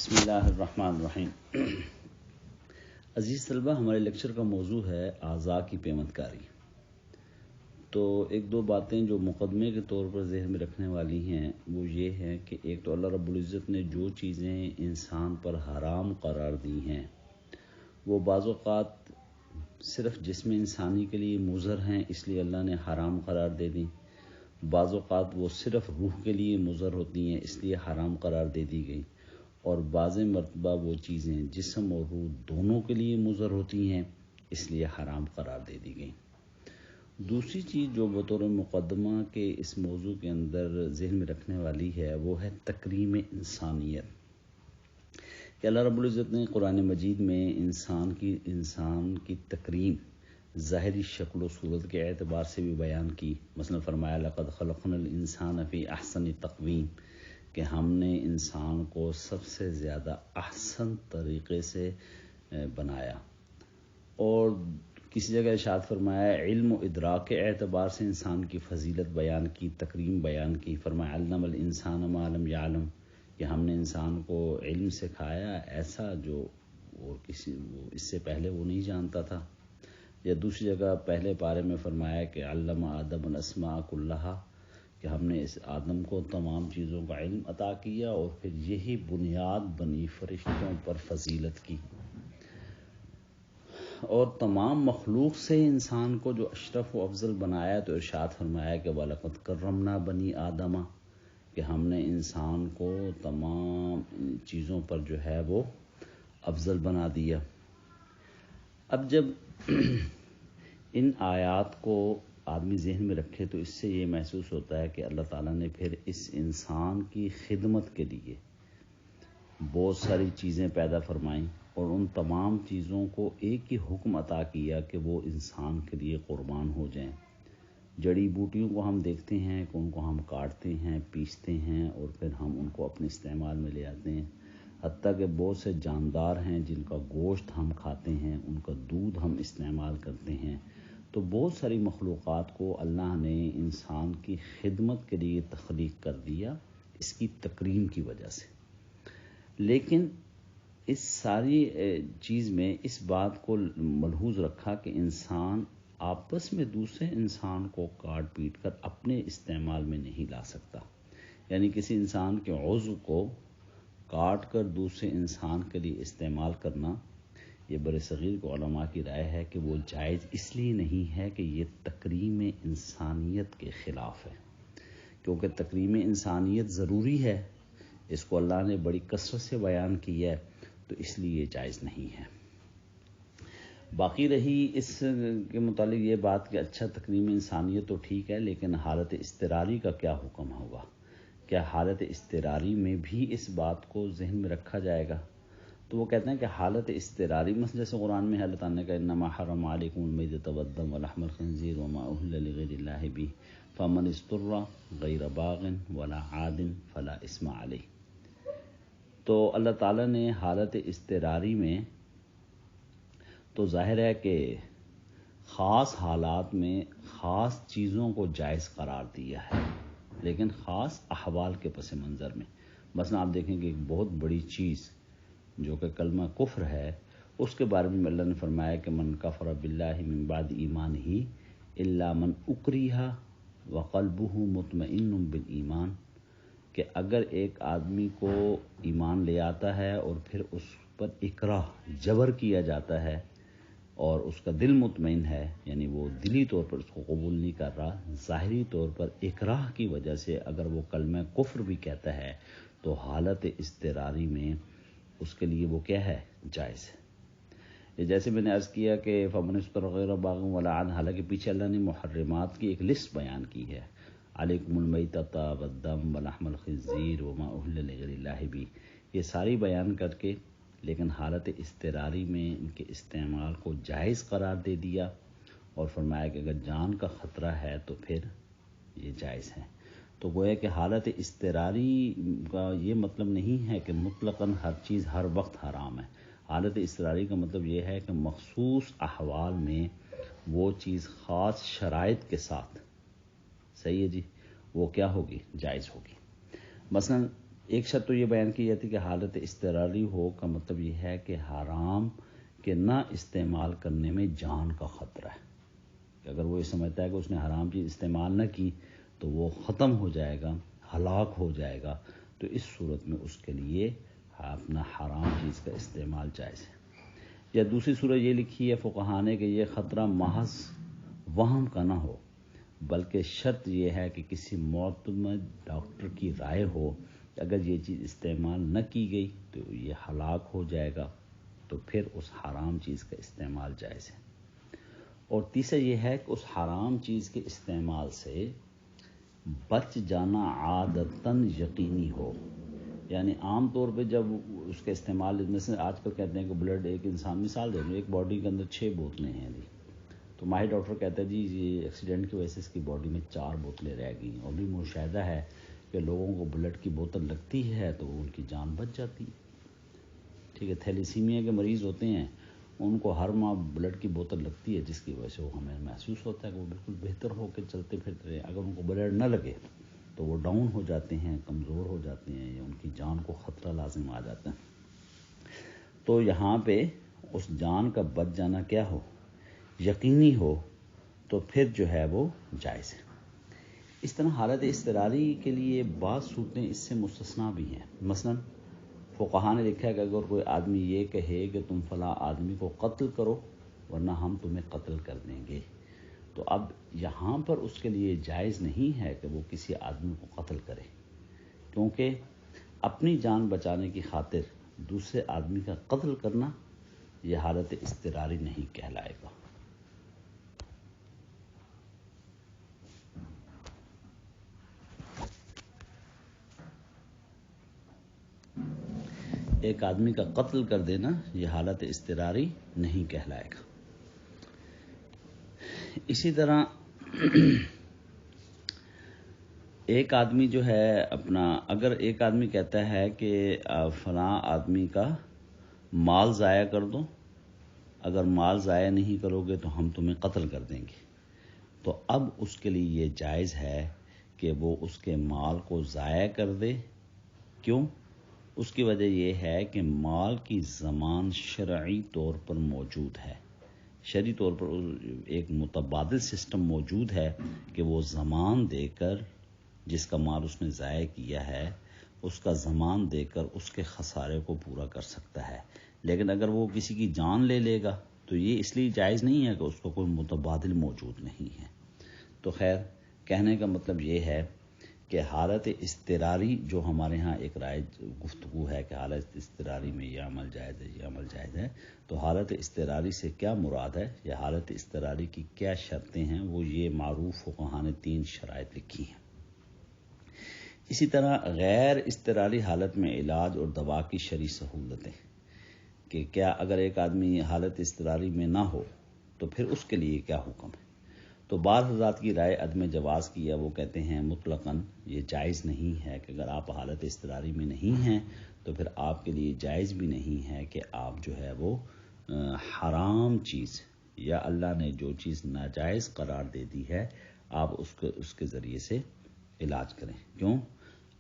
بسم اللہ الرحمن الرحیم۔ عزیز طلبہ، ہمارے لیکچر کا موضوع ہے اعضاء کی پیمند کاری۔ تو ایک دو باتیں جو مقدمے کے طور پر ذہن میں رکھنے والی ہیں وہ یہ ہیں کہ ایک تو اللہ رب العزت نے جو چیزیں انسان پر حرام قرار دی ہیں وہ بعض اوقات صرف جسم انسانی کے لیے مضر ہیں، اس لیے اللہ نے حرام قرار دے دی۔ بعض اوقات وہ صرف روح کے لیے مضر ہوتی ہیں، اس لیے حرام قرار دے دی گئی، اور بعض مرتبہ وہ چیزیں جسم اور روح دونوں کے لیے مضر ہوتی ہیں، اس لیے حرام قرار دے دی گئی۔ دوسری چیز جو بطور مقدمہ کے اس موضوع کے اندر ذہن میں رکھنے والی ہے وہ ہے تکریم انسانیت، کہ اللہ رب العزت نے قرآن مجید میں انسان کی تکریم ظاہری شکل و صورت کے اعتبار سے بھی بیان کی۔ مثلا فرمایا لقد خلقنا الانسان فی احسن تقویم، کہ ہم نے انسان کو سب سے زیادہ احسن طریقے سے بنایا۔ اور کسی جگہ ارشاد فرمایا علم و ادراک کے اعتبار سے انسان کی فضیلت بیان کی، تکریم بیان کی۔ فرمایا علم الانسان ما لم یعلم، کہ ہم نے انسان کو علم سکھایا ایسا جو اس سے پہلے وہ نہیں جانتا تھا۔ یا دوسری جگہ پہلے پارے میں فرمایا کہ علم آدم الاسماء کلہا، کہ ہم نے اس آدم کو تمام چیزوں کا علم عطا کیا اور پھر یہی بنیاد بنی فرشتوں پر فضیلت کی۔ اور تمام مخلوق سے انسان کو جو اشرف و افضل بنایا تو ارشاد فرمایا کہ وَلَقَدْ كَرَّمْنَا بَنِي آدَمَ، کہ ہم نے انسان کو تمام چیزوں پر جو ہے وہ افضل بنا دیا۔ اب جب ان آیات کو آدمی ذہن میں رکھے تو اس سے یہ محسوس ہوتا ہے کہ اللہ تعالیٰ نے پھر اس انسان کی خدمت کے لیے بہت ساری چیزیں پیدا فرمائیں، اور ان تمام چیزوں کو ایک ہی حکم عطا کیا کہ وہ انسان کے لیے قربان ہو جائیں۔ جڑی بوٹیوں کو ہم دیکھتے ہیں کہ ان کو ہم کاٹتے ہیں، پیستے ہیں، اور پھر ہم ان کو اپنے استعمال میں لے آتے ہیں۔ حتیٰ کہ بہت سے جاندار ہیں جن کا گوشت ہم کھاتے ہیں، ان کا دودھ ہم استعمال کرتے ہیں۔ تو بہت ساری مخلوقات کو اللہ نے انسان کی خدمت کے لیے تخلیق کر دیا، اس کی تکریم کی وجہ سے۔ لیکن اس ساری چیز میں اس بات کو ملحوظ رکھا کہ انسان آپس میں دوسرے انسان کو کاٹ پیٹ کر اپنے استعمال میں نہیں لا سکتا، یعنی کسی انسان کے عضو کو کاٹ کر دوسرے انسان کے لیے استعمال کرنا، یہ برصغیر کے علماء کی رائے ہے کہ وہ جائز اس لیے نہیں ہے کہ یہ تکریم انسانیت کے خلاف ہے، کیونکہ تکریم انسانیت ضروری ہے، اس کو اللہ نے بڑی کثرت سے بیان کی ہے، تو اس لیے یہ جائز نہیں ہے۔ باقی رہی اس کے متعلق یہ بات کہ اچھا تکریم انسانیت تو ٹھیک ہے، لیکن حالت اضطراری کا کیا حکم ہوگا؟ کیا حالت اضطراری میں بھی اس بات کو ذہن میں رکھا جائے گا؟ تو وہ کہتے ہیں کہ حالت اضطراری مثلا جیسے قرآن میں اللہ تعالیٰ نے کہا انما حرم علیکم المیتۃ والدم ولحم الخنزیر وما اہل لغیر اللہ بہ فمن اضطر غیر باغ ولا عاد فلا اثم علیہ۔ تو اللہ تعالیٰ نے حالت اضطراری میں تو ظاہر ہے کہ خاص حالات میں خاص چیزوں کو جائز قرار دیا ہے، لیکن خاص احوال کے پس منظر میں۔ مثلا آپ دیکھیں کہ ایک بہت بڑی چیز جو کہ کلمہ کفر ہے، اس کے بارے میں اللہ نے فرمایا کہ من کفر باللہ من بعد ایمانہ الا من اکرہ وقلبہ مطمئن بالایمان، کہ اگر ایک آدمی کو ایمان لے آتا ہے اور پھر اس پر اکراہ جبر کیا جاتا ہے اور اس کا دل مطمئن ہے، یعنی وہ دلی طور پر اس کو قبول نہیں کر رہا، ظاہری طور پر اکراہ کی وجہ سے اگر وہ کلمہ کفر بھی کہتا ہے تو حالت اضطراری میں اس کے لیے وہ کیا ہے؟ جائز ہے۔ یہ جیسے میں نے عرض کیا کہ فمن اضطر غیر باغ ولا عاد، حالانکہ پیچھے اللہ نے محرمات کی ایک لسٹ بیان کی ہے، علیکم المیتۃ والدم ولحم الخنزیر وما اہل لغیر اللہ بہ، یہ ساری بیان کر کے لیکن حالت اضطراری میں ان کے استعمال کو جائز قرار دے دیا، اور فرمایا کہ اگر جان کا خطرہ ہے تو پھر یہ جائز ہے۔ تو گویا کہ حالت اضطراری کا یہ مطلب نہیں ہے کہ مطلقاً ہر چیز ہر وقت حرام ہے۔ حالت اضطراری کا مطلب یہ ہے کہ مخصوص احوال میں وہ چیز خاص شرائط کے ساتھ، صحیح ہے جی، وہ کیا ہوگی؟ جائز ہوگی۔ مثلا ایک شرط تو یہ بیان کی جاتی کہ حالت اضطراری ہو کا مطلب یہ ہے کہ حرام کے نہ استعمال کرنے میں جان کا خطرہ ہے، کہ اگر وہ یہ سمجھتا ہے کہ اس نے حرام چیز استعمال نہ کی تو وہ ختم ہو جائے گا، ہلاک ہو جائے گا، تو اس صورت میں اس کے لیے اپنا حرام چیز کا استعمال جائز ہے۔ یا دوسری صورت یہ لکھی ہے فقہا نے کہ یہ خطرہ محض وہم کا نہ ہو، بلکہ شرط یہ ہے کہ کسی معتمد ڈاکٹر کی رائے ہو کہ اگر یہ چیز استعمال نہ کی گئی تو یہ ہلاک ہو جائے گا، تو پھر اس حرام چیز کا استعمال جائز ہے۔ اور تیسرا یہ ہے کہ اس حرام چیز کے استعمال سے بچ جانا عادتاً یقینی ہو، یعنی عام طور پہ جب اس کا استعمال، مثلا آج کل کہتے ہیں کہ بلڈ ایک انسان، مثال دے دوں، ایک باڈی کے اندر 6 بوتلیں ہیں جی، تو ماہر ڈاکٹر کہتا ہے جی یہ ایکسیڈنٹ کی وجہ سے اس کی باڈی میں 4 بوتلیں رہ گئی، اور بھی مشاہدہ ہے کہ لوگوں کو بلڈ کی بوتل لگتی ہے تو ان کی جان بچ جاتی ہے۔ ٹھیک ہے، تھیلیسیمیا کے مریض ہوتے ہیں، ان کو ہر ماہ بلڈ کی بوتل لگتی ہے، جس کی وجہ سے وہ ہمیں محسوس ہوتا ہے کہ وہ بالکل بہتر ہو کے چلتے پھرتے رہے۔ اگر ان کو بلڈ نہ لگے تو وہ ڈاؤن ہو جاتے ہیں، کمزور ہو جاتے ہیں، یا ان کی جان کو خطرہ لازم آ جاتا ہے۔ تو یہاں پہ اس جان کا بچ جانا کیا ہو، یقینی ہو، تو پھر جو ہے وہ جائز ہے۔ اس طرح حالت اضطراری کے لیے بعض صورتیں اس سے مستثنا بھی ہیں۔ مثلا فقہا نے لکھا ہے کہ اگر کوئی آدمی یہ کہے کہ تم فلاں آدمی کو قتل کرو ورنہ ہم تمہیں قتل کر دیں گے، تو اب یہاں پر اس کے لیے جائز نہیں ہے کہ وہ کسی آدمی کو قتل کرے، کیونکہ اپنی جان بچانے کی خاطر دوسرے آدمی کا قتل کرنا یہ حالت اضطراری نہیں کہلائے گا۔ ایک آدمی کا قتل کر دینا یہ حالت اضطراری نہیں کہلائے گا۔ اسی طرح ایک آدمی جو ہے اپنا، اگر ایک آدمی کہتا ہے کہ فلاں آدمی کا مال ضائع کر دو، اگر مال ضائع نہیں کرو گے تو ہم تمہیں قتل کر دیں گے، تو اب اس کے لیے یہ جائز ہے کہ وہ اس کے مال کو ضائع کر دے۔ کیوں؟ اس کی وجہ یہ ہے کہ مال کی ضمان شرعی طور پر موجود ہے، شرعی طور پر ایک متبادل سسٹم موجود ہے کہ وہ ضمان دے کر جس کا مال اس نے ضائع کیا ہے اس کا ضمان دے کر اس کے خسارے کو پورا کر سکتا ہے۔ لیکن اگر وہ کسی کی جان لے لے گا تو یہ اس لیے جائز نہیں ہے کہ اس کو کوئی متبادل موجود نہیں ہے۔ تو خیر، کہنے کا مطلب یہ ہے کہ حالت اضطراری جو ہمارے ہاں ایک رائج گفتگو ہے کہ حالت اضطراری میں یہ عمل جائز ہے، یہ عمل جائز ہے، تو حالت اضطراری سے کیا مراد ہے یا حالت اضطراری کی کیا شرطیں ہیں، وہ یہ معروف فقہا نے 3 شرائط لکھی ہیں۔ اسی طرح غیر اضطراری حالت میں علاج اور دوا کی شرعی سہولتیں، کہ کیا اگر ایک آدمی حالت اضطراری میں نہ ہو تو پھر اس کے لیے کیا حکم ہے۔ تو بعض حضرات کی رائے عدم جواز کی ہے، وہ کہتے ہیں مطلقاً یہ جائز نہیں ہے کہ اگر آپ حالت اضطراری میں نہیں ہیں تو پھر آپ کے لیے جائز بھی نہیں ہے کہ آپ جو ہے وہ حرام چیز یا اللہ نے جو چیز ناجائز قرار دے دی ہے آپ اس کے ذریعے سے علاج کریں۔ کیوں؟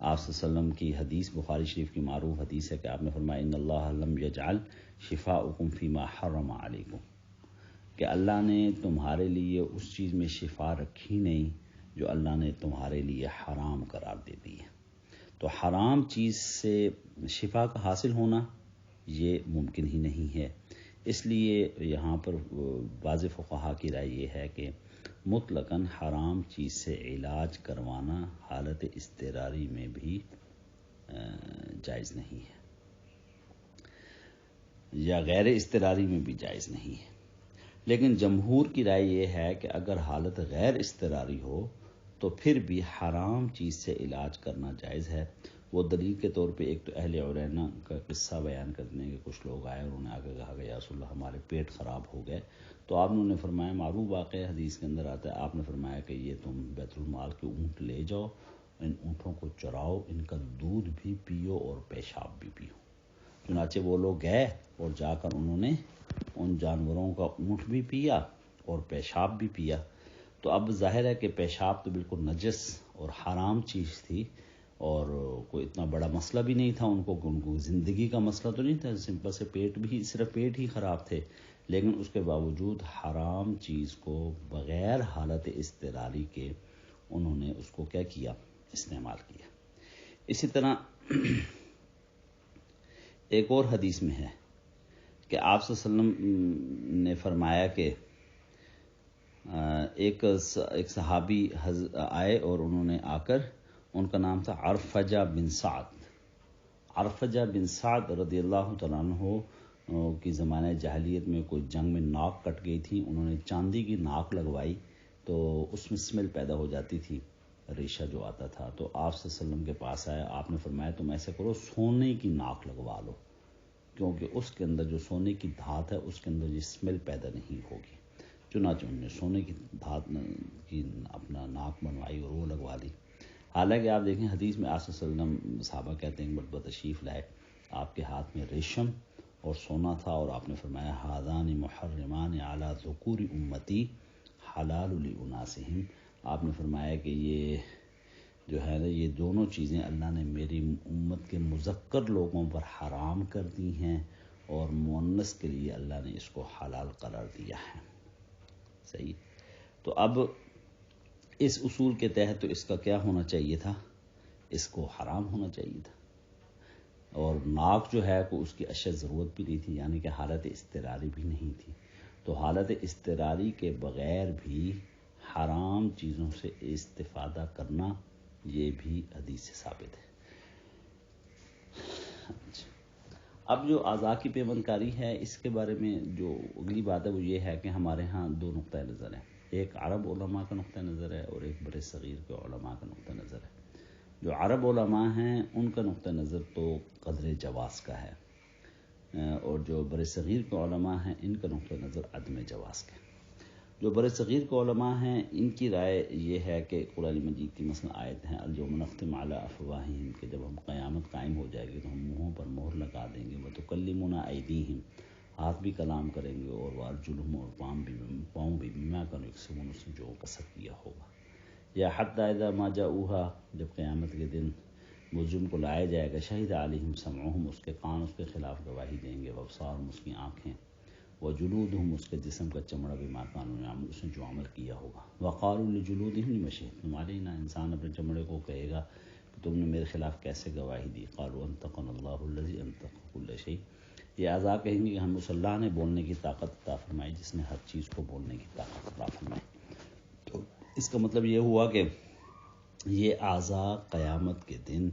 آپ صلی اللہ علیہ وسلم کی حدیث، بخاری شریف کی معروف حدیث ہے کہ آپ نے فرمایا ان اللہ لم یجعل شفاءکم فیما حرم علیکم، کہ اللہ نے تمہارے لیے اس چیز میں شفا رکھی نہیں جو اللہ نے تمہارے لیے حرام قرار دے دی ہے۔ تو حرام چیز سے شفا کا حاصل ہونا یہ ممکن ہی نہیں ہے، اس لیے یہاں پر بعض فقہا کی رائے یہ ہے کہ مطلقاً حرام چیز سے علاج کروانا حالت اضطراری میں بھی جائز نہیں ہے، یا غیر اضطراری میں بھی جائز نہیں ہے۔ لیکن جمہور کی رائے یہ ہے کہ اگر حالت غیر اضطراری ہو تو پھر بھی حرام چیز سے علاج کرنا جائز ہے۔ وہ دلیل کے طور پہ ایک تو اہل عرینا کا قصہ بیان کرنے کے کچھ لوگ آئے اور انہوں نے آگے کہا کہ یا رسول اللہ ہمارے پیٹ خراب ہو گئے، تو آپ نے فرمایا، معروف واقعہ حدیث کے اندر آتا ہے، آپ نے فرمایا کہ یہ تم بیت المال کے اونٹ لے جاؤ، ان اونٹوں کو چراؤ، ان کا دودھ بھی پیو اور پیشاب بھی پیو۔ چنانچہ وہ لوگ گئے اور جا کر انہوں نے ان جانوروں کا اونٹ بھی پیا اور پیشاب بھی پیا۔ تو اب ظاہر ہے کہ پیشاب تو بالکل نجس اور حرام چیز تھی، اور کوئی اتنا بڑا مسئلہ بھی نہیں تھا ان کو زندگی کا مسئلہ تو نہیں تھا، سمپل سے صرف پیٹ ہی خراب تھے، لیکن اس کے باوجود حرام چیز کو بغیر حالت اضطراری کے انہوں نے اس کو کیا کیا، استعمال کیا۔ اسی طرح ایک اور حدیث میں ہے کہ آپ صلی اللہ علیہ وسلم نے فرمایا کہ ایک صحابی آئے اور انہوں نے آ کر، ان کا نام تھا عرفجہ بن سعد۔ عرفجہ بن سعد رضی اللہ تعالیٰ عنہ کی زمانہ جاہلیت میں کوئی جنگ میں ناک کٹ گئی تھی، انہوں نے چاندی کی ناک لگوائی تو اس میں اسمیل پیدا ہو جاتی تھی، ریشہ جو آتا تھا، تو آپ صلی اللہ علیہ وسلم کے پاس آیا، آپ نے فرمایا تم ایسے کرو سونے کی ناک لگوا لو، کیونکہ اس کے اندر جو سونے کی دھات ہے اس کے اندر یہ اسمیل پیدا نہیں ہوگی۔ چنانچہ انہوں نے سونے کی دھات کی اپنا ناک بنوائی اور وہ لگوا لی۔ حالانکہ آپ دیکھیں حدیث میں آپ صلی اللہ علیہ وسلم صحابہ کہتے ہیں مرتبہ تشریف لائے، آپ کے ہاتھ میں ریشم اور سونا تھا، اور آپ نے فرمایا ہذان محرمان علی ذکور امتی حلال لاناسہم، آپ نے فرمایا کہ یہ جو ہے نا یہ دونوں چیزیں اللہ نے میری امت کے مذکر لوگوں پر حرام کر دی ہیں، اور مؤنث کے لیے اللہ نے اس کو حلال قرار دیا ہے۔ صحیح، تو اب اس اصول کے تحت تو اس کا کیا ہونا چاہیے تھا، اس کو حرام ہونا چاہیے تھا، اور ناک جو ہے کو اس کی اشد ضرورت بھی نہیں تھی، یعنی کہ حالت اضطراری بھی نہیں تھی، تو حالت اضطراری کے بغیر بھی حرام چیزوں سے استفادہ کرنا یہ بھی حدیث سے ثابت ہے۔ اب جو اعضاء کی پیوند کاری ہے اس کے بارے میں جو اگلی بات ہے وہ یہ ہے کہ ہمارے ہاں دو نقطہ نظر ہیں، ایک عرب علماء کا نقطہ نظر ہے اور ایک بر صغیر کے علماء کا نقطہ نظر ہے۔ جو عرب علماء ہیں ان کا نقطہ نظر تو قدر جواز کا ہے، اور جو بر صغیر کے علماء ہیں ان کا نقطہ نظر عدم جواز کا ہے۔ جو بر صغیر کے علماء ہیں ان کی رائے یہ ہے کہ قرآن مجید کی مثلا آیت ہیں الیوم نختم علی افواہہم، کہ جب ہم قیامت قائم ہو جائے گی تو ہم منہوں پر مہر لگا دیں گے، وتکلمنا ایدیہم، ہاتھ بھی کلام کریں گے، اور وارجلہم، اور پاؤں بھی بما کانوا یکسبون، اس نے جو کسب کیا ہوگا۔ یا حتی اذا ما جاؤہا، جب قیامت کے دن مجرم کو لایا جائے گا، شہد علیہم سمعہم، اس کے کان اس کے خلاف گواہی دیں گے، وابصارہم، اس کی آنکھیں، وجلودہم، اس کے جسم کا چمڑا، بما کانوا یعملون، اس نے جو عمل کیا ہوگا۔ وقالوا لجلودہم لم شہدتم علینا، انسان اپنے چمڑے کو کہے گا کہ تم نے میرے خلاف کیسے گواہی دی، قالوا انطقنا اللہ الذی انطق کل شیء، یہ اعضاء کہیں گے کہ ہم اس اللہ نے بولنے کی طاقت عطا فرمائی جس نے ہر چیز کو بولنے کی طاقت عطا فرمائی۔ تو اس کا مطلب یہ ہوا کہ یہ اعضاء قیامت کے دن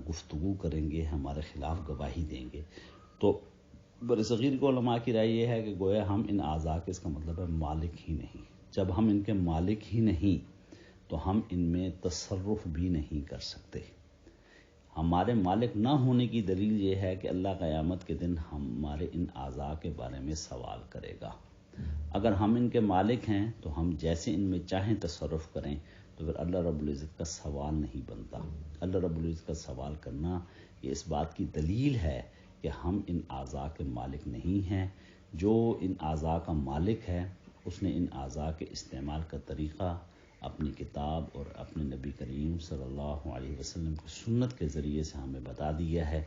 گفتگو کریں گے، ہمارے خلاف گواہی دیں گے۔ تو برصغیر کو علماء کی رائے یہ ہے کہ گویا ہم ان اعضاء کے، اس کا مطلب ہے مالک ہی نہیں، جب ہم ان کے مالک ہی نہیں تو ہم ان میں تصرف بھی نہیں کر سکتے۔ ہمارے مالک نہ ہونے کی دلیل یہ ہے کہ اللہ قیامت کے دن ہمارے ان اعضاء کے بارے میں سوال کرے گا۔ اگر ہم ان کے مالک ہیں تو ہم جیسے ان میں چاہیں تصرف کریں، تو پھر اللہ رب العزت کا سوال نہیں بنتا۔ اللہ رب العزت کا سوال کرنا یہ اس بات کی دلیل ہے کہ ہم ان اعضاء کے مالک نہیں ہیں۔ جو ان اعضاء کا مالک ہے اس نے ان اعضاء کے استعمال کا طریقہ اپنی کتاب اور اپنے نبی کریم صلی اللہ علیہ وسلم کی سنت کے ذریعے سے ہمیں بتا دیا ہے۔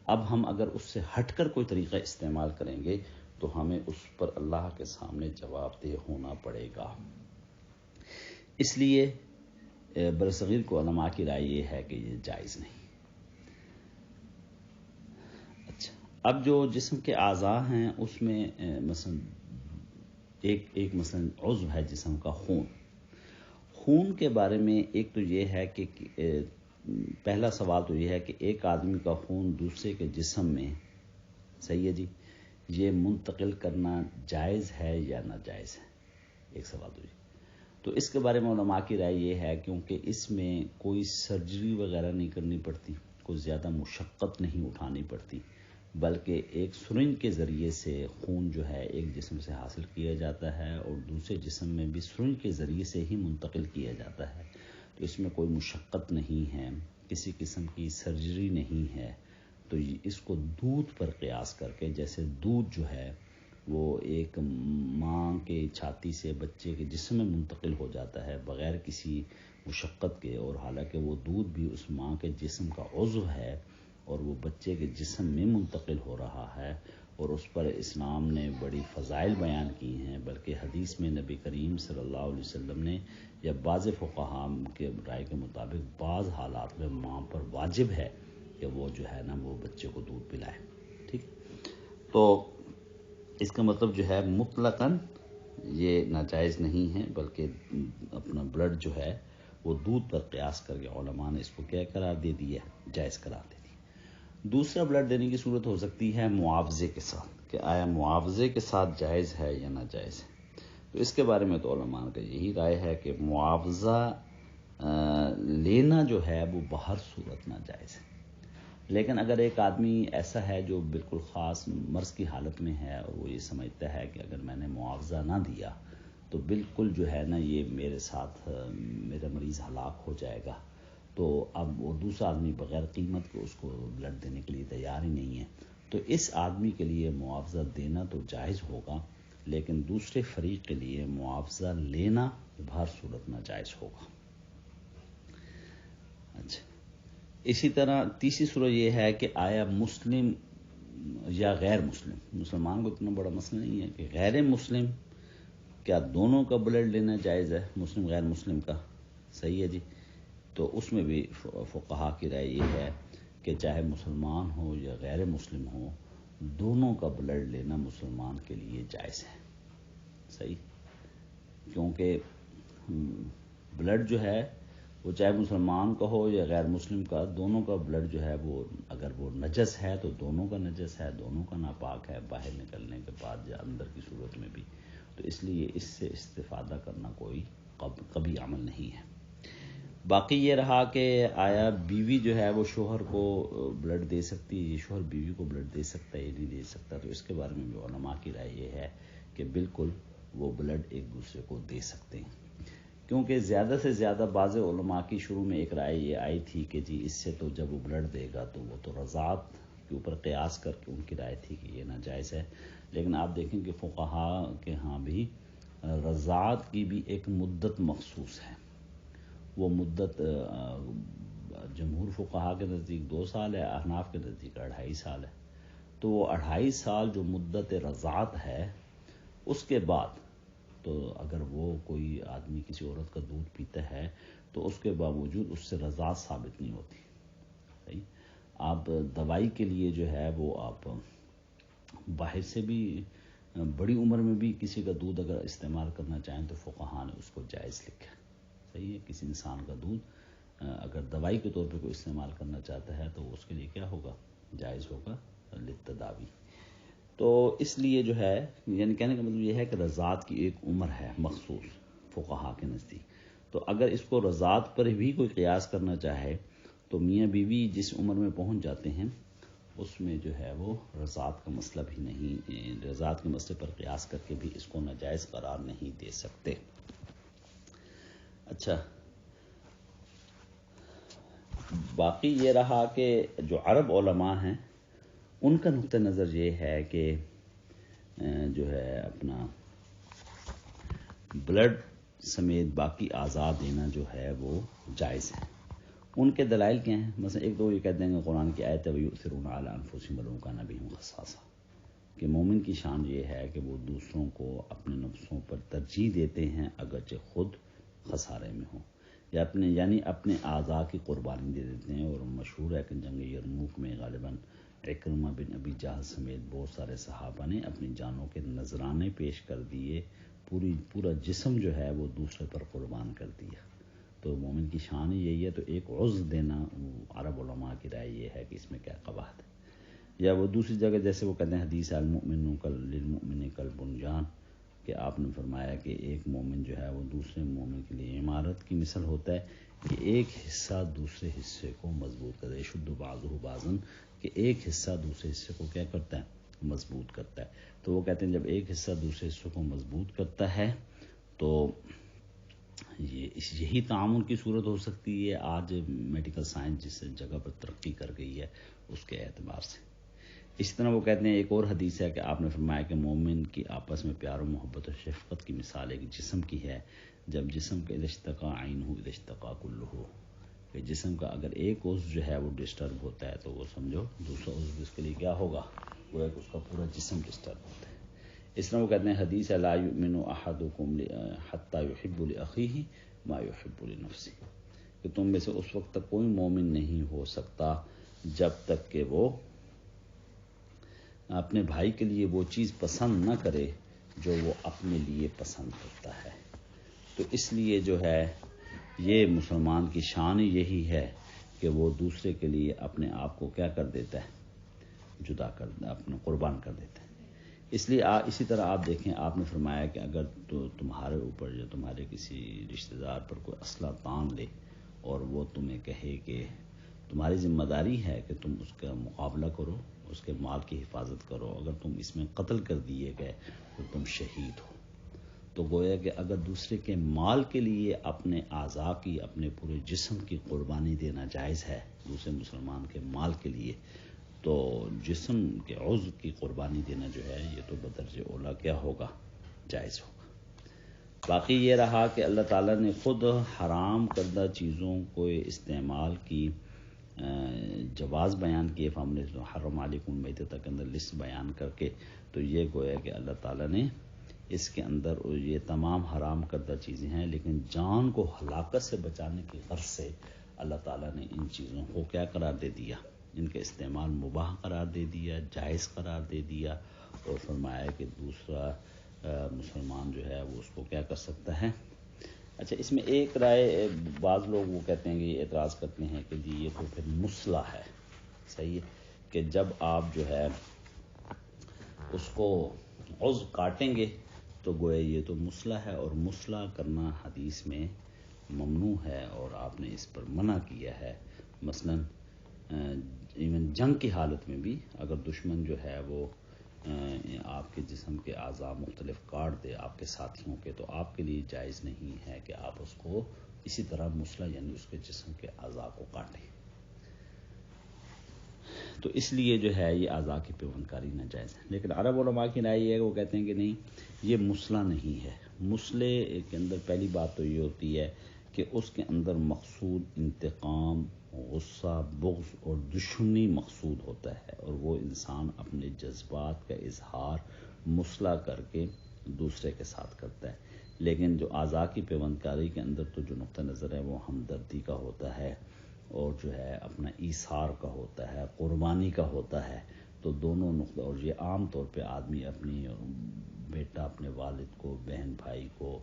اب ہم اگر اس سے ہٹ کر کوئی طریقہ استعمال کریں گے تو ہمیں اس پر اللہ کے سامنے جواب دہ ہونا پڑے گا۔ اس لیے برصغیر کو علماء کی رائے یہ ہے کہ یہ جائز نہیں۔ اچھا، اب جو جسم کے اعضاء ہیں اس میں مثلا ایک مثلا عضو ہے جسم کا خون۔ خون کے بارے میں ایک تو یہ ہے کہ پہلا سوال تو یہ ہے کہ ایک آدمی کا خون دوسرے کے جسم میں، صحیح ہے جی، یہ منتقل کرنا جائز ہے یا ناجائز ہے، ایک سوال تو یہ۔ تو اس کے بارے میں علماء کی رائے یہ ہے کیونکہ اس میں کوئی سرجری وغیرہ نہیں کرنی پڑتی، کوئی زیادہ مشقت نہیں اٹھانی پڑتی، بلکہ ایک سرنج کے ذریعے سے خون جو ہے ایک جسم سے حاصل کیا جاتا ہے اور دوسرے جسم میں بھی سرنج کے ذریعے سے ہی منتقل کیا جاتا ہے۔ تو اس میں کوئی مشقت نہیں ہے، کسی قسم کی سرجری نہیں ہے۔ تو اس کو دودھ پر قیاس کر کے، جیسے دودھ جو ہے وہ ایک ماں کے چھاتی سے بچے کے جسم میں منتقل ہو جاتا ہے بغیر کسی مشقت کے، اور حالانکہ وہ دودھ بھی اس ماں کے جسم کا عضو ہے اور وہ بچے کے جسم میں منتقل ہو رہا ہے، اور اس پر اسلام نے بڑی فضائل بیان کی ہیں، بلکہ حدیث میں نبی کریم صلی اللہ علیہ وسلم نے یا بعض فقہاء کے رائے کے مطابق بعض حالات میں ماں پر واجب ہے کہ وہ جو ہے نا وہ بچے کو دودھ پلائے. ٹھیک، تو اس کا مطلب جو ہے مطلقاً یہ ناجائز نہیں ہے، بلکہ اپنا بلڈ جو ہے وہ دودھ پر قیاس کر کے علماء نے اس کو کیا قرار دے دیا، جائز قرار دے دیا. دوسرا بلڈ دینے کی صورت ہو سکتی ہے معاوضے کے ساتھ، کہ آیا معاوضے کے ساتھ جائز ہے یا ناجائز ہے. تو اس کے بارے میں تو علماء کا یہی رائے ہے کہ معاوضہ لینا جو ہے وہ بہر صورت ناجائز ہے. لیکن اگر ایک آدمی ایسا ہے جو بالکل خاص مرض کی حالت میں ہے اور وہ یہ سمجھتا ہے کہ اگر میں نے معاوضہ نہ دیا تو بالکل جو ہے نا یہ میرے ساتھ میرا مریض ہلاک ہو جائے گا، تو اب وہ دوسرا آدمی بغیر قیمت کے اس کو بلڈ دینے کے لیے تیار ہی نہیں ہے، تو اس آدمی کے لیے معاوضہ دینا تو جائز ہوگا، لیکن دوسرے فریق کے لیے معاوضہ لینا بہر صورت ناجائز ہوگا. اچھا، اسی طرح تیسری صورت یہ ہے کہ آیا مسلم یا غیر مسلم، مسلمان کو اتنا بڑا مسئلہ نہیں ہے کہ غیر مسلم کیا دونوں کا بلڈ لینا جائز ہے، مسلم غیر مسلم کا. صحیح ہے جی. تو اس میں بھی فقہا کی رائے یہ ہے کہ چاہے مسلمان ہو یا غیر مسلم ہو، دونوں کا بلڈ لینا مسلمان کے لیے جائز ہے. صحیح، کیونکہ بلڈ جو ہے وہ چاہے مسلمان کا ہو یا غیر مسلم کا، دونوں کا بلڈ جو ہے وہ اگر وہ نجس ہے تو دونوں کا نجس ہے، دونوں کا ناپاک ہے باہر نکلنے کے بعد یا اندر کی صورت میں بھی. تو اس لیے اس سے استفادہ کرنا کوئی کبھی عمل نہیں ہے. باقی یہ رہا کہ آیا بیوی جو ہے وہ شوہر کو بلڈ دے سکتی ہے، شوہر بیوی کو بلڈ دے سکتا ہے یا نہیں دے سکتا. تو اس کے بارے میں بھی علماء کی رائے یہ ہے کہ بالکل وہ بلڈ ایک دوسرے کو دے سکتے ہیں، کیونکہ زیادہ سے زیادہ بعض علماء کی شروع میں ایک رائے یہ آئی تھی کہ جی اس سے تو جب وہ بلڈ دے گا تو وہ تو رضاعت کے اوپر قیاس کر کے ان کی رائے تھی کہ یہ ناجائز ہے. لیکن آپ دیکھیں کہ فقہاء کے ہاں بھی رضاعت کی بھی ایک مدت مخصوص ہے. وہ مدت جمہور فقہاء کے نزدیک 2 سال ہے، احناف کے نزدیک 2.5 سال ہے. تو وہ 2.5 سال جو مدت رضاعت ہے، اس کے بعد تو اگر وہ کوئی آدمی کسی عورت کا دودھ پیتا ہے تو اس کے باوجود اس سے رضاعت ثابت نہیں ہوتی. صحیح، آپ دوائی کے لیے جو ہے وہ آپ باہر سے بھی بڑی عمر میں بھی کسی کا دودھ اگر استعمال کرنا چاہیں تو فقہاء نے اس کو جائز لکھا. صحیح ہے، کسی انسان کا دودھ اگر دوائی کے طور پہ کوئی استعمال کرنا چاہتا ہے تو اس کے لیے کیا ہوگا، جائز ہوگا للتداوی. تو اس لیے جو ہے یعنی کہنے کا مطلب یہ ہے کہ رضاعت کی ایک عمر ہے مخصوص فقہاء کے نزدیک. تو اگر اس کو رضاعت پر بھی کوئی قیاس کرنا چاہے تو میاں بیوی جس عمر میں پہنچ جاتے ہیں اس میں جو ہے وہ رضاعت کا مسئلہ بھی نہیں، رضاعت کے مسئلے پر قیاس کر کے بھی اس کو ناجائز قرار نہیں دے سکتے. اچھا، باقی یہ رہا کہ جو عرب علماء ہیں ان کا نقطہ نظر یہ ہے کہ جو ہے اپنا بلڈ سمیت باقی اعضاء دینا جو ہے وہ جائز ہے. ان کے دلائل کیا ہیں؟ مثلا ایک تو یہ کہتے ہیں کہ قرآن کی آیت ہے وَيُؤْثِرُونَ عَلَىٰ أَنفُسِهِمْ وَلَوْ كَانَ بِهِمْ خَصَاصَةٌ، کہ مومن کی شان یہ ہے کہ وہ دوسروں کو اپنے نفسوں پر ترجیح دیتے ہیں اگرچہ خود خسارے میں ہوں، یا یعنی اپنے اعضاء کی قربانی دے دیتے ہیں. اور مشہور ہے کہ جنگ یرموک میں غالباً عکرمہ بن ابی جہل سمیت بہت سارے صحابہ نے اپنی جانوں کے نذرانے پیش کر دیے، پورا جسم جو ہے وہ دوسرے پر قربان کر دیا. تو مومن کی شان ہی یہی ہے. تو ایک عضو دینا عرب علماء کی رائے یہ ہے کہ اس میں کیا قباحت ہے. یا وہ دوسری جگہ جیسے وہ کہتے ہیں حدیث المؤمن للمؤمن کالبنیان، کہ آپ نے فرمایا کہ ایک مومن جو ہے وہ دوسرے مومن کے لیے عمارت کی مثل ہوتا ہے کہ ایک حصہ دوسرے حصے کو مضبوط کرے، یشد بعضہ بعضا، کہ ایک حصہ دوسرے حصے کو کیا کرتا ہے، مضبوط کرتا ہے. تو وہ کہتے ہیں جب ایک حصہ دوسرے حصے کو مضبوط کرتا ہے تو یہی تعاون کی صورت ہو سکتی ہے آج میڈیکل سائنس جس جگہ پر ترقی کر گئی ہے اس کے اعتبار سے. اسی طرح وہ کہتے ہیں ایک اور حدیث ہے کہ آپ نے فرمایا کہ مومن کی آپس میں پیار و محبت و شفقت کی مثال ایک جسم کی ہے، جب جسم کا اذا اشتقا عینہ اذا اشتقا کلہ، کہ جسم کا اگر ایک عضو جو ہے وہ ڈسٹرب ہوتا ہے تو وہ سمجھو دوسرا عضو اس کے لیے کیا ہوگا، وہ ایک اس کا پورا جسم ڈسٹرب ہوتا ہے۔ اس طرح وہ کہتے ہیں حدیث ہے لا یؤمن احدکم حتی یحب لاخیہ ما یحب لنفسہ، کہ تم میں سے اس وقت تک کوئی مومن نہیں ہو سکتا جب تک کہ وہ اپنے بھائی کے لیے وہ چیز پسند نہ کرے جو وہ اپنے لیے پسند کرتا ہے۔ تو اس لیے جو ہے یہ مسلمان کی شان یہی ہے کہ وہ دوسرے کے لیے اپنے آپ کو کیا کر دیتا ہے، جدا کر، اپنا قربان کر دیتا ہے۔ اس لیے اسی طرح آپ دیکھیں، آپ نے فرمایا کہ اگر تو تمہارے اوپر یا تمہارے کسی رشتہ دار پر کوئی اسلحہ تان لے اور وہ تمہیں کہے کہ تمہاری ذمہ داری ہے کہ تم اس کا مقابلہ کرو، اس کے مال کی حفاظت کرو، اگر تم اس میں قتل کر دیے گئے تو تم شہید ہو، تو گویا کہ اگر دوسرے کے مال کے لیے اپنے اعضاء کی، اپنے پورے جسم کی قربانی دینا جائز ہے دوسرے مسلمان کے مال کے لیے، تو جسم کے عضو کی قربانی دینا جو ہے یہ تو بدرجہ اولا کیا ہوگا، جائز ہوگا۔ باقی یہ رہا کہ اللہ تعالیٰ نے خود حرام کردہ چیزوں کو استعمال کی جواز بیان کیے، ہم نے حرم علیکم المیتۃ کے اندر لسٹ بیان کر کے، تو یہ گویا کہ اللہ تعالیٰ نے اس کے اندر یہ تمام حرام کردہ چیزیں ہیں، لیکن جان کو ہلاکت سے بچانے کی غرض سے اللہ تعالیٰ نے ان چیزوں کو کیا قرار دے دیا، ان کا استعمال مباح قرار دے دیا، جائز قرار دے دیا، اور فرمایا کہ دوسرا مسلمان جو ہے وہ اس کو کیا کر سکتا ہے۔ اچھا، اس میں ایک رائے بعض لوگ وہ کہتے ہیں کہ یہ اعتراض کرتے ہیں کہ جی یہ تو پھر مصلح ہے، صحیح ہے، کہ جب آپ جو ہے اس کو عضو کاٹیں گے تو گویا یہ تو مصلح ہے، اور مصلح کرنا حدیث میں ممنوع ہے اور آپ نے اس پر منع کیا ہے۔ مثلاً ایون جنگ کی حالت میں بھی اگر دشمن جو ہے وہ آپ کے جسم کے اعضاء مختلف کاٹ دے آپ کے ساتھیوں کے، تو آپ کے لیے جائز نہیں ہے کہ آپ اس کو اسی طرح مصلح یعنی اس کے جسم کے اعضاء کو کاٹیں۔ تو اس لیے جو ہے یہ اعضاء کی پیوند کاری ناجائز ہے، لیکن عرب علماء کی رائے یہ ہے کہ وہ کہتے ہیں کہ نہیں، یہ مصلح نہیں ہے۔ مصلح کے اندر پہلی بات تو یہ ہوتی ہے کہ اس کے اندر مقصود انتقام، غصہ، بغض اور دشمنی مقصود ہوتا ہے، اور وہ انسان اپنے جذبات کا اظہار مصلح کر کے دوسرے کے ساتھ کرتا ہے۔ لیکن جو اعضاء کی پیوند کاری کے اندر تو جو نقطہ نظر ہے وہ ہمدردی کا ہوتا ہے، اور جو ہے اپنا ایثار کا ہوتا ہے، قربانی کا ہوتا ہے، تو دونوں نقطہ، اور یہ عام طور پہ آدمی اپنی بیٹا اپنے والد کو، بہن بھائی کو،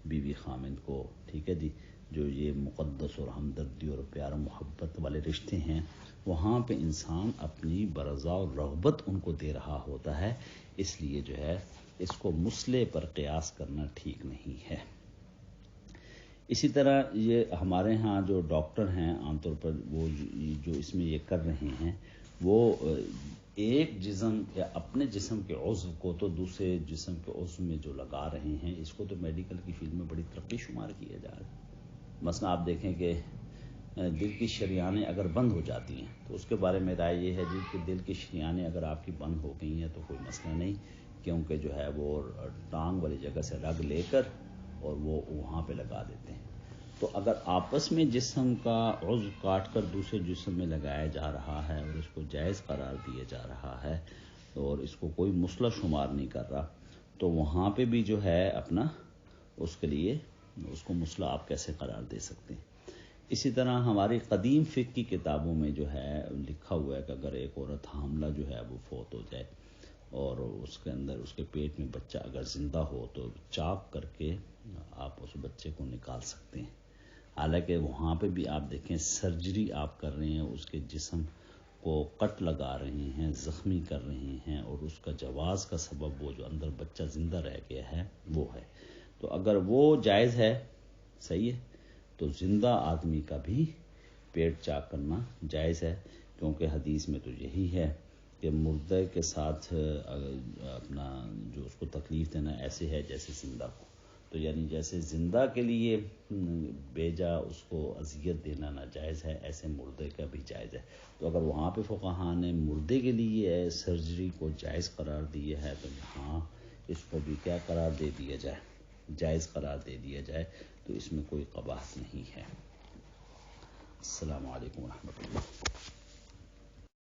بیوی خامند کو، ٹھیک ہے جی، جو یہ مقدس اور ہمدردی اور پیار و محبت والے رشتے ہیں، وہاں پہ انسان اپنی برضا اور رغبت ان کو دے رہا ہوتا ہے، اس لیے جو ہے اس کو مصلح پر قیاس کرنا ٹھیک نہیں ہے۔ اسی طرح یہ ہمارے ہاں جو ڈاکٹر ہیں عام طور پر وہ جو اس میں یہ کر رہے ہیں، وہ ایک جسم یا اپنے جسم کے عضو کو تو دوسرے جسم کے عضو میں جو لگا رہے ہیں، اس کو تو میڈیکل کی فیلڈ میں بڑی ترقی شمار کیا جا رہا ہے۔ مثلا آپ دیکھیں کہ دل کی شریانیں اگر بند ہو جاتی ہیں تو اس کے بارے میں رائے یہ ہے جی کہ دل کی شریانیں اگر آپ کی بند ہو گئی ہیں تو کوئی مسئلہ نہیں، کیونکہ جو ہے وہ ٹانگ والی جگہ سے رگ لے کر اور وہ وہاں پہ لگا دیتے ہیں۔ تو اگر آپس میں جسم کا عضو کاٹ کر دوسرے جسم میں لگایا جا رہا ہے اور اس کو جائز قرار دیا جا رہا ہے اور اس کو کوئی مصلح شمار نہیں کر رہا، تو وہاں پہ بھی جو ہے اپنا اس کے لیے اس کو مصلح آپ کیسے قرار دے سکتے ہیں۔ اسی طرح ہماری قدیم فقہ کی کتابوں میں جو ہے لکھا ہوا ہے کہ اگر ایک عورت حاملہ جو ہے وہ فوت ہو جائے اور اس کے اندر اس کے پیٹ میں بچہ اگر زندہ ہو تو چاک کر کے آپ اس بچے کو نکال سکتے ہیں۔ حالانکہ وہاں پہ بھی آپ دیکھیں سرجری آپ کر رہے ہیں، اس کے جسم کو کٹ لگا رہے ہیں، زخمی کر رہے ہیں، اور اس کا جواز کا سبب وہ جو اندر بچہ زندہ رہ گیا ہے وہ ہے۔ تو اگر وہ جائز ہے، صحیح ہے، تو زندہ آدمی کا بھی پیٹ چاک کرنا جائز ہے، کیونکہ حدیث میں تو یہی ہے کہ مردے کے ساتھ اپنا جو اس کو تکلیف دینا ایسے ہے جیسے زندہ کو۔ تو یعنی جیسے زندہ کے لیے بیجا اس کو اذیت دینا ناجائز ہے، ایسے مردے کا بھی جائز ہے۔ تو اگر وہاں پہ فقہاء نے مردے کے لیے سرجری کو جائز قرار دیا ہے تو یہاں اس کو بھی کیا قرار دے دیا جائے، جائز قرار دے دیا جائے، تو اس میں کوئی قباحت نہیں ہے۔ السلام علیکم ورحمۃ اللہ۔